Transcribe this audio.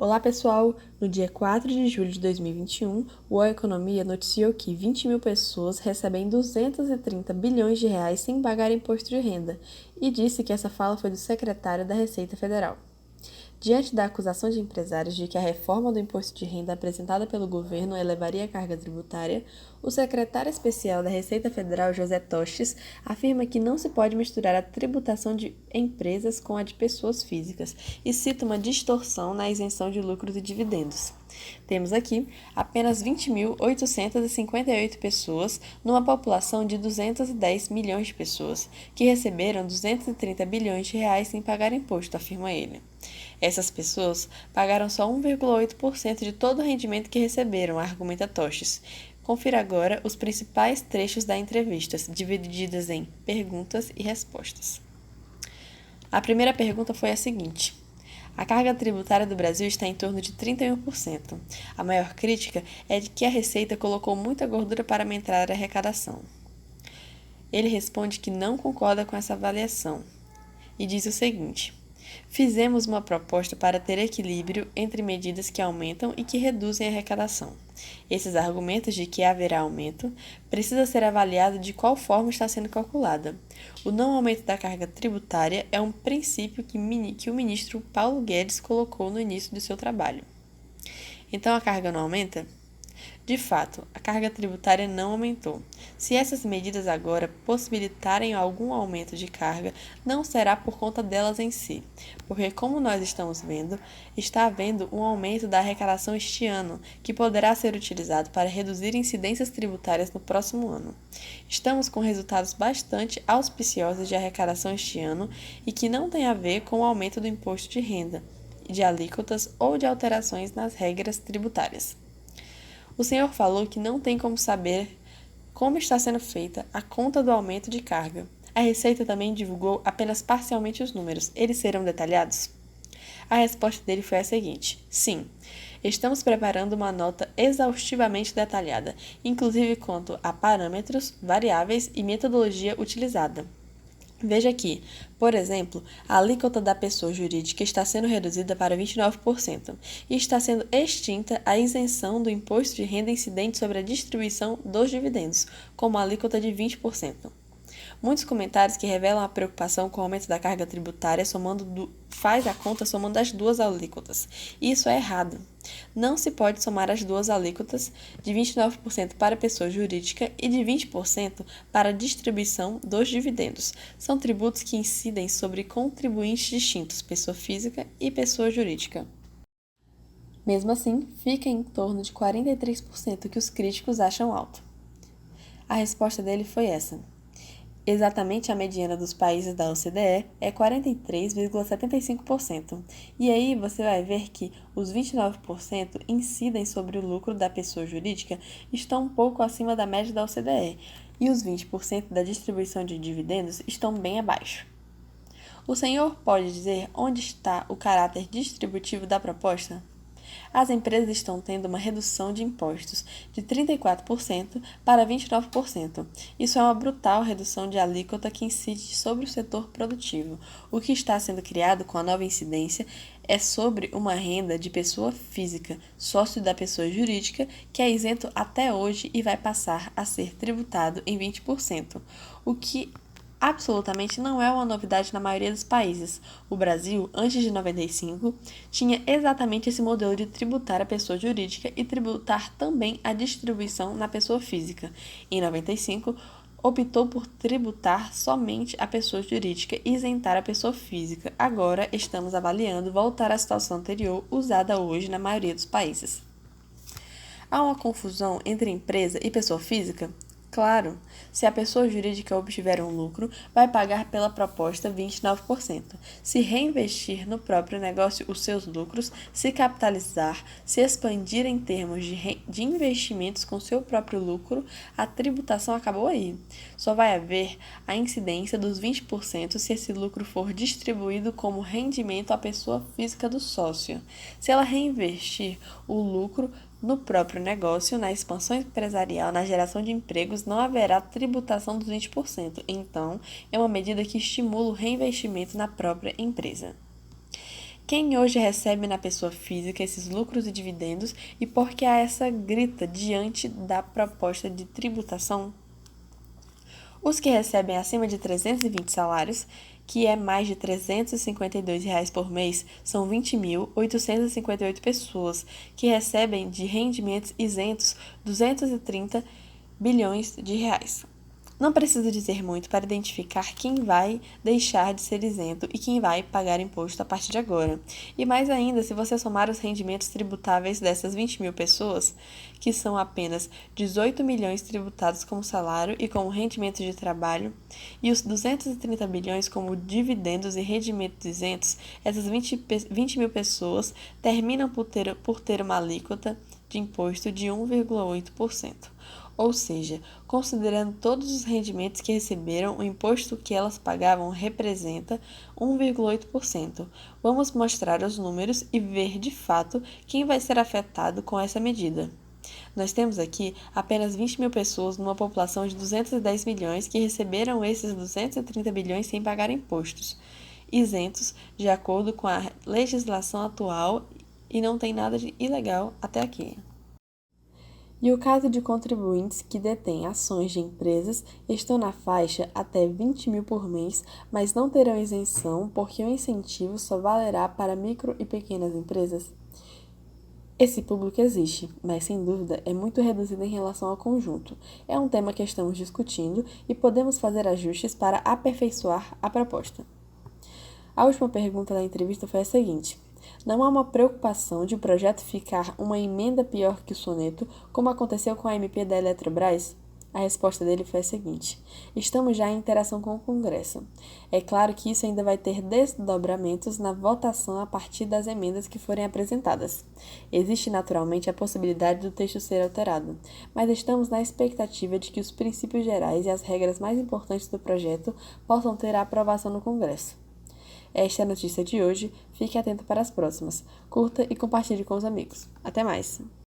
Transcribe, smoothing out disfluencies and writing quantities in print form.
Olá, pessoal! No dia 4 de julho de 2021, o UOL Economia noticiou que 20 mil pessoas recebem 230 bilhões de reais sem pagar imposto de renda e disse que essa fala foi do secretário da Receita Federal. Diante da acusação de empresários de que a reforma do imposto de renda apresentada pelo governo elevaria a carga tributária, o secretário especial da Receita Federal, José Tostes, afirma que não se pode misturar a tributação de empresas com a de pessoas físicas e cita uma distorção na isenção de lucros e dividendos. Temos aqui apenas 20.858 pessoas, numa população de 210 milhões de pessoas, que receberam 230 bilhões de reais sem pagar imposto, afirma ele. Essas pessoas pagaram só 1,8% de todo o rendimento que receberam, argumenta Tostes. Confira agora os principais trechos da entrevista, divididas em perguntas e respostas. A primeira pergunta foi a seguinte: a carga tributária do Brasil está em torno de 31%. A maior crítica é de que a Receita colocou muita gordura para aumentar a arrecadação. Ele responde que não concorda com essa avaliação e diz o seguinte: fizemos uma proposta para ter equilíbrio entre medidas que aumentam e que reduzem a arrecadação. Esses argumentos de que haverá aumento precisa ser avaliado de qual forma está sendo calculada. O não aumento da carga tributária é um princípio que o ministro Paulo Guedes colocou no início de seu trabalho. Então a carga não aumenta? De fato, a carga tributária não aumentou. Se essas medidas agora possibilitarem algum aumento de carga, não será por conta delas em si, porque, como nós estamos vendo, está havendo um aumento da arrecadação este ano, que poderá ser utilizado para reduzir incidências tributárias no próximo ano. Estamos com resultados bastante auspiciosos de arrecadação este ano e que não tem a ver com o aumento do imposto de renda, de alíquotas ou de alterações nas regras tributárias. O senhor falou que não tem como saber como está sendo feita a conta do aumento de carga. A Receita também divulgou apenas parcialmente os números. Eles serão detalhados? A resposta dele foi a seguinte: sim, estamos preparando uma nota exaustivamente detalhada, inclusive quanto a parâmetros, variáveis e metodologia utilizada. Veja aqui, por exemplo, a alíquota da pessoa jurídica está sendo reduzida para 29% e está sendo extinta a isenção do imposto de renda incidente sobre a distribuição dos dividendos, como a alíquota de 20%. Muitos comentários que revelam a preocupação com o aumento da carga tributária faz a conta somando as duas alíquotas. Isso é errado. Não se pode somar as duas alíquotas de 29% para a pessoa jurídica e de 20% para a distribuição dos dividendos. São tributos que incidem sobre contribuintes distintos, pessoa física e pessoa jurídica. Mesmo assim, fica em torno de 43% que os críticos acham alto. A resposta dele foi essa. Exatamente a mediana dos países da OCDE é 43,75%. E aí você vai ver que os 29% incidem sobre o lucro da pessoa jurídica estão um pouco acima da média da OCDE, e os 20% da distribuição de dividendos estão bem abaixo. O senhor pode dizer onde está o caráter distributivo da proposta? As empresas estão tendo uma redução de impostos de 34% para 29%. Isso é uma brutal redução de alíquota que incide sobre o setor produtivo. O que está sendo criado com a nova incidência é sobre uma renda de pessoa física, sócio da pessoa jurídica, que é isento até hoje e vai passar a ser tributado em 20%, o que absolutamente não é uma novidade na maioria dos países. O Brasil, antes de 95, tinha exatamente esse modelo de tributar a pessoa jurídica e tributar também a distribuição na pessoa física. Em 95, optou por tributar somente a pessoa jurídica e isentar a pessoa física. Agora, estamos avaliando voltar à situação anterior, usada hoje na maioria dos países. Há uma confusão entre empresa e pessoa física? Claro, se a pessoa jurídica obtiver um lucro, vai pagar pela proposta 29%. Se reinvestir no próprio negócio os seus lucros, se capitalizar, se expandir em termos de investimentos com seu próprio lucro, a tributação acabou aí. Só vai haver a incidência dos 20% se esse lucro for distribuído como rendimento à pessoa física do sócio. Se ela reinvestir o lucro no próprio negócio, na expansão empresarial, na geração de empregos, não haverá tributação dos 20%. Então, é uma medida que estimula o reinvestimento na própria empresa. Quem hoje recebe na pessoa física esses lucros e dividendos e por que há essa grita diante da proposta de tributação? Os que recebem acima de 320 salários, que é mais de R$ 352 por mês, são 20.858 pessoas, que recebem de rendimentos isentos 230 bilhões de reais. Não precisa dizer muito para identificar quem vai deixar de ser isento e quem vai pagar imposto a partir de agora. E mais ainda, se você somar os rendimentos tributáveis dessas 20 mil pessoas, que são apenas 18 milhões tributados como salário e como rendimento de trabalho, e os 230 bilhões como dividendos e rendimentos isentos, essas 20 mil pessoas terminam por ter uma alíquota de imposto de 1,8%. Ou seja, considerando todos os rendimentos que receberam, o imposto que elas pagavam representa 1,8%. Vamos mostrar os números e ver de fato quem vai ser afetado com essa medida. Nós temos aqui apenas 20 mil pessoas numa população de 210 milhões que receberam esses 230 bilhões sem pagar impostos, isentos de acordo com a legislação atual e não tem nada de ilegal até aqui. E o caso de contribuintes que detêm ações de empresas estão na faixa até 20 mil por mês, mas não terão isenção porque o incentivo só valerá para micro e pequenas empresas? Esse público existe, mas sem dúvida é muito reduzido em relação ao conjunto. É um tema que estamos discutindo e podemos fazer ajustes para aperfeiçoar a proposta. A última pergunta da entrevista foi a seguinte: não há uma preocupação de o projeto ficar uma emenda pior que o soneto, como aconteceu com a MP da Eletrobras? A resposta dele foi a seguinte: estamos já em interação com o Congresso. É claro que isso ainda vai ter desdobramentos na votação a partir das emendas que forem apresentadas. Existe naturalmente a possibilidade do texto ser alterado, mas estamos na expectativa de que os princípios gerais e as regras mais importantes do projeto possam ter a aprovação no Congresso. Esta é a notícia de hoje. Fique atento para as próximas. Curta e compartilhe com os amigos. Até mais!